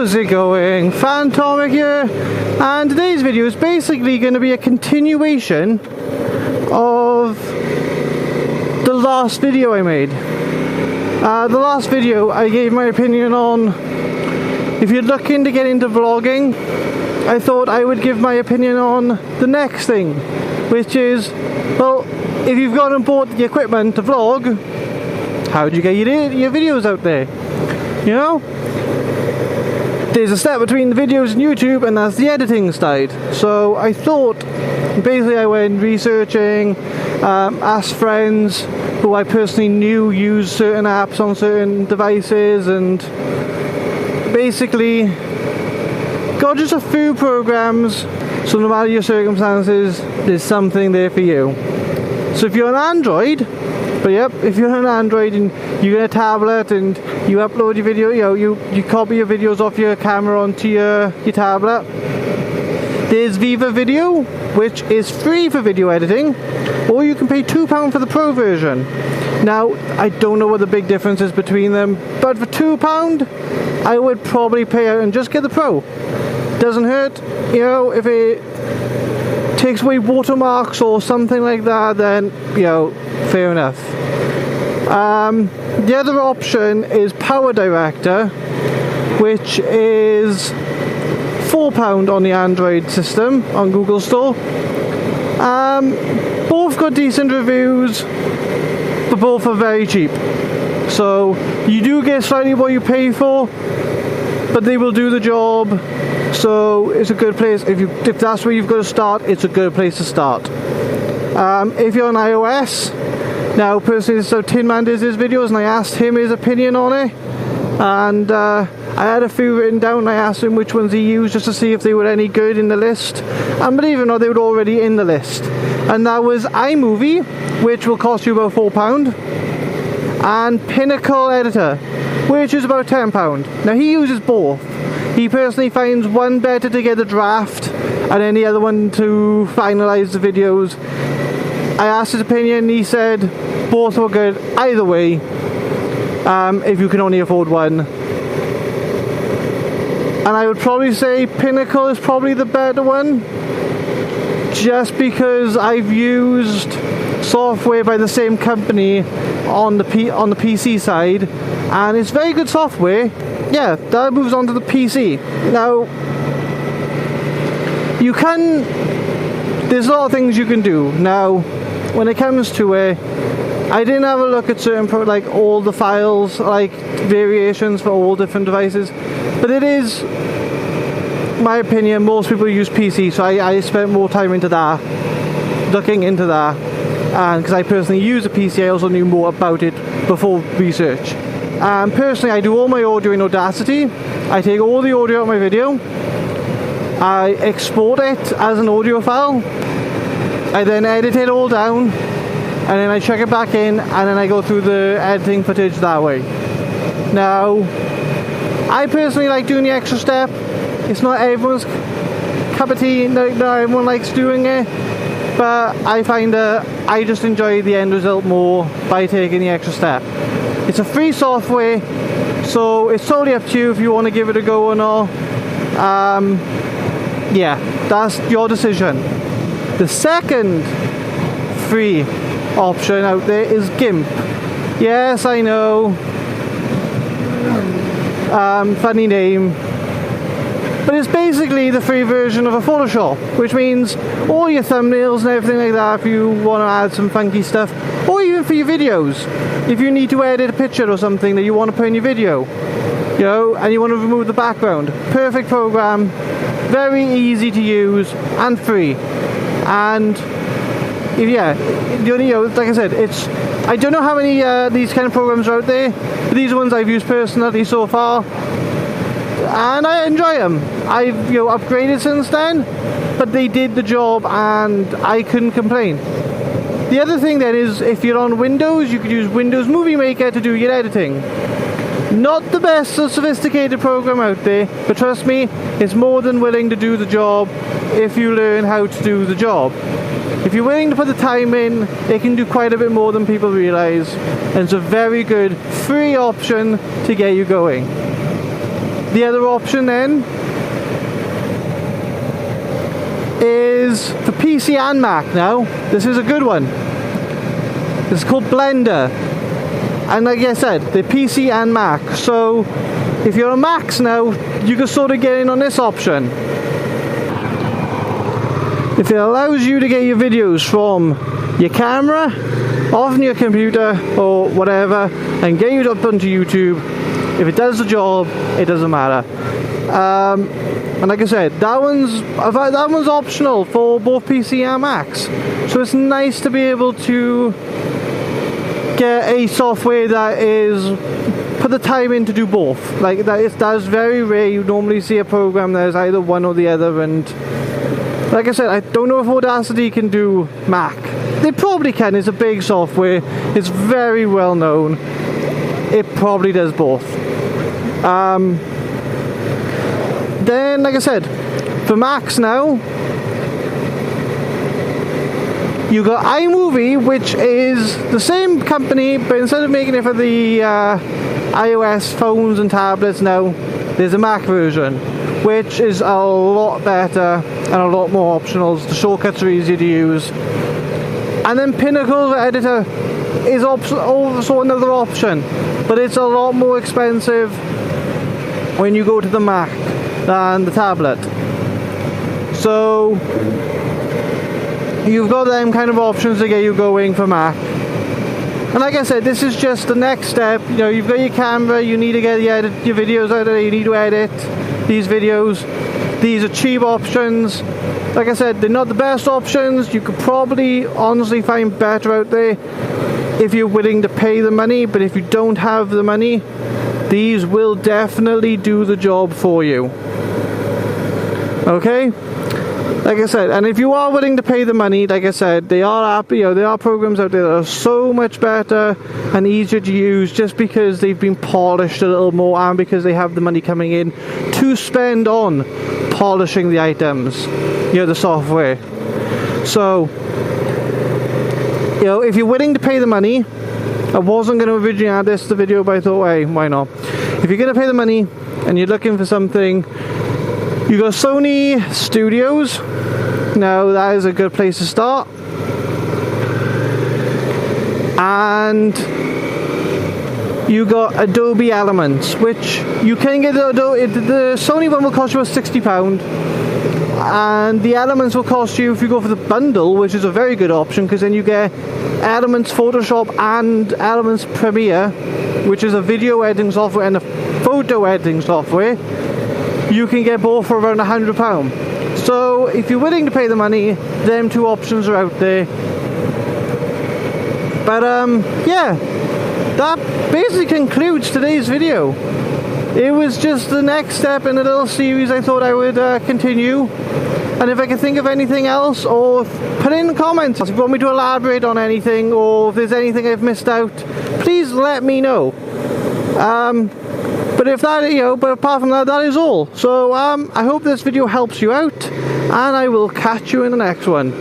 How's it going? Phantomic here, and today's video is basically going to be a continuation of the last video I made. The last video I gave my opinion on if you're looking to get into vlogging. I thought I would give my opinion on the next thing, which is, well, if you've gone and bought the equipment to vlog, how do you get your videos out there? You know? There's a step between the videos and YouTube, and that's the editing side. So I thought, basically I went researching, asked friends who I personally knew used certain apps on certain devices, and basically got just a few programs, so no matter your circumstances, there's something there for you. So if you're an Android, but yep, if you're an Android and you get a tablet and you upload your video, you copy your videos off your camera onto your tablet, there's Viva Video, which is free for video editing, or you can pay £2 for the Pro version. Now, I don't know what the big difference is between them, but for £2, I would probably pay out and just get the Pro. Doesn't hurt, you know, if it takes away watermarks or something like that, then, you know, fair enough. The other option is Power Director, which is £4 on the Android system on Google Store. Both got decent reviews, but both are very cheap. So you do get slightly what you pay for, but they will do the job. So it's a good place. If that's where you've got to start, it's a good place to start. If you're on iOS, now personally, so Tin Man does his videos, and I asked him his opinion on it, and I had a few written down, and I asked him which ones he used just to see if they were any good in the list, and believe it or not, they were already in the list. And that was iMovie, which will cost you about £4, and Pinnacle Editor, which is about £10. Now he uses both. He personally finds one better to get a draft, and then the other one to finalise the videos. I asked his opinion, and he said both were good either way, if you can only afford one. And I would probably say Pinnacle is probably the better one, just because I've used software by the same company on the PC side, and it's very good software. Yeah, that moves on to the PC. Now, there's a lot of things you can do. Now, when it comes to it, I didn't have a look at certain, like all the files, like variations for all different devices, but it is, my opinion, most people use PC, so I spent more time into that, looking into that, and because I personally use a PC, I also knew more about it before research. Personally, I do all my audio in Audacity. I take all the audio out of my video, I export it as an audio file, I then edit it all down, and then I chuck it back in, and then I go through the editing footage that way. Now, I personally like doing the extra step. It's not everyone's cup of tea, not everyone likes doing it, but I find that I just enjoy the end result more by taking the extra step. It's a free software, so it's totally up to you if you want to give it a go or not. Yeah, that's your decision. The second free option out there is GIMP. Yes, I know. Funny name. But it's basically the free version of a Photoshop, which means all your thumbnails and everything like that, if you want to add some funky stuff, or even for your videos, if you need to edit a picture or something that you want to put in your video, you know, and you want to remove the background. Perfect program, very easy to use, and free. And yeah, you know, like I said, I don't know how many these kind of programs are out there, but these are ones I've used personally so far, and I enjoy them. I've upgraded since then, but they did the job, and I couldn't complain. The other thing then is, if you're on Windows, you could use Windows Movie Maker to do your editing. Not the best sophisticated program out there, but trust me, it's more than willing to do the job if you learn how to do the job. If you're willing to put the time in, it can do quite a bit more than people realise, and it's a very good free option to get you going. The other option then is for PC and Mac now. This is a good one. It's called Blender. And like I said, they're PC and Mac. So if you're on Macs now, you can sort of get in on this option. If it allows you to get your videos from your camera, off your computer or whatever, and get it up onto YouTube, if it does the job, it doesn't matter. And like I said, that one's optional for both PC and Macs. So it's nice to be able to get a software that is put the time in to do both. Like that's very rare. You normally see a program that is either one or the other. And like I said, I don't know if Audacity can do Mac. They probably can. It's a big software. It's very well known. It probably does both. Then, like I said, for Macs now, you got iMovie, which is the same company, but instead of making it for the iOS phones and tablets now, there's a Mac version, which is a lot better and a lot more optionals. The shortcuts are easier to use. And then Pinnacle Editor is also another option, but it's a lot more expensive when you go to the Mac than the tablet. So you've got them kind of options to get you going for Mac. And like I said, this is just the next step. You know, you've got your camera, you need to get your videos out there, you need to edit these videos. These are cheap options. Like I said, they're not the best options. You could probably honestly find better out there if you're willing to pay the money, but if you don't have the money, these will definitely do the job for you. Okay? Like I said, and if you are willing to pay the money, like I said, there are programs out there that are so much better and easier to use just because they've been polished a little more and because they have the money coming in to spend on polishing the items, the software. So, if you're willing to pay the money, I wasn't going to originally add this to the video, but I thought, hey, why not? If you're going to pay the money and you're looking for something, you got Sony Studios. Now that is a good place to start. And you got Adobe Elements, which you can get. The Sony one will cost you about £60, and the Elements will cost you, if you go for the bundle, which is a very good option, because then you get Elements Photoshop and Elements Premiere, which is a video editing software and a photo editing software. You can get both for around £100. So if you're willing to pay the money, them two options are out there. But yeah, that basically concludes today's video. It was just the next step in a little series I thought I would continue. And if I can think of anything else, or put in the comments if you want me to elaborate on anything, or if there's anything I've missed out, please let me know. But if that, but apart from that, that is all. So I hope this video helps you out, and I will catch you in the next one.